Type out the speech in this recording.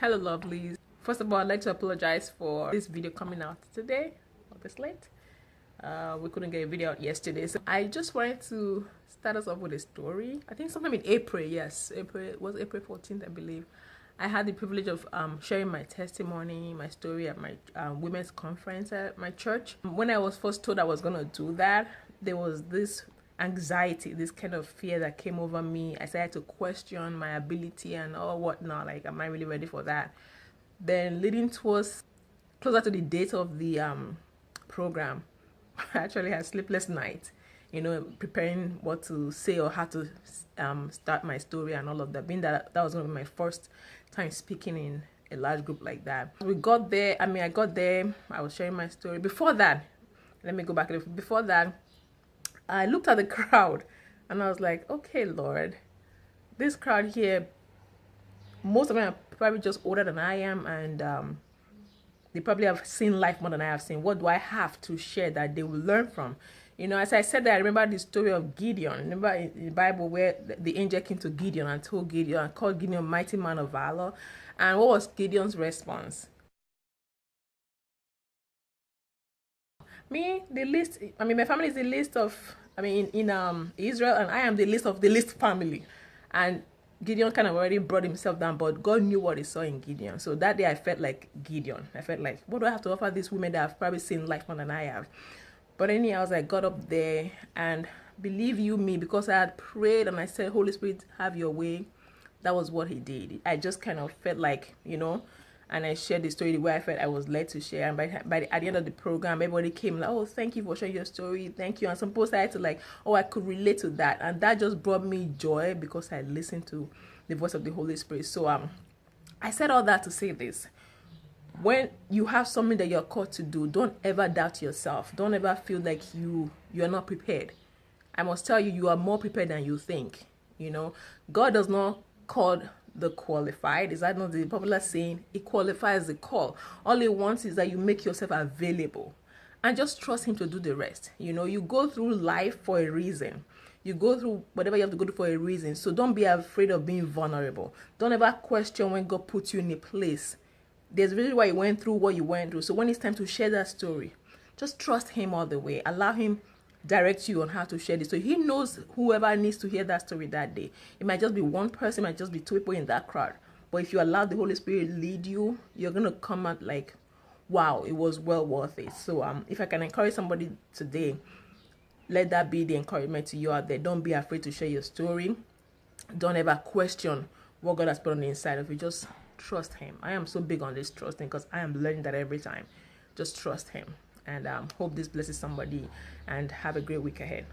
Hello lovelies. First of all, I'd like to apologize for this video coming out today, a bit late. We couldn't get a video out yesterday, so I just wanted to start us off with a story. I think sometime in April, yes, April 14th, I believe. I had the privilege of sharing my testimony, my story at my women's conference at my church. When I was first told I was gonna do that, there was this anxiety, this kind of fear that came over me. I started to question my ability and whatnot. Like, am I really ready for that? Then leading towards closer to the date of the program, I actually had sleepless nights, preparing what to say or how to start my story and all of that. Being that was going to be my first time speaking in a large group like that. I got there, I was sharing my story. Before that, let me go back a little. Before that, I looked at the crowd and I was like, okay, Lord, this crowd here, most of them are probably just older than I am, and they probably have seen life more than I have seen. What do I have to share that they will learn from? As I said that, I remember the story of Gideon. Remember in the Bible where the angel came to Gideon and told Gideon and called Gideon mighty man of valor. And what was Gideon's response? My family is the least of, in Israel, and I am the least of the least family. And Gideon kind of already brought himself down, but God knew what he saw in Gideon. So that day I felt like Gideon. I felt like, what do I have to offer these women that have probably seen life more than I have? But anyhow, I was like, got up there, and believe you me, because I had prayed and I said, Holy Spirit, have your way. That was what he did. I just kind of felt like, and I shared the story the way I felt I was led to share. And at the end of the program, everybody came like, oh, thank you for sharing your story. Thank you. And some people started to like, oh, I could relate to that. And that just brought me joy because I listened to the voice of the Holy Spirit. So I said all that to say this. When you have something that you're called to do, don't ever doubt yourself. Don't ever feel like you're not prepared. I must tell you, you are more prepared than you think. God does not call the qualified. Is that not the popular saying? He qualifies the call. All he wants is that you make yourself available and just trust him to do the rest. You go through life for a reason. You go through whatever you have to go through for a reason. So don't be afraid of being vulnerable. Don't ever question when God puts you in a place. There's really why you went through what you went through. So when it's time to share that story, just trust him all the way. Allow him direct you on how to share this. So he knows whoever needs to hear that story that day. It might just be one person, it might just be two people in that crowd. But if you allow the Holy Spirit lead you, you're going to come out like, wow, it was well worth it. So if I can encourage somebody today, let that be the encouragement to you out there. Don't be afraid to share your story. Don't ever question what God has put on the inside of you. Just trust him. I am so big on this trusting because I am learning that every time. Just trust him. And hope this blesses somebody, and have a great week ahead.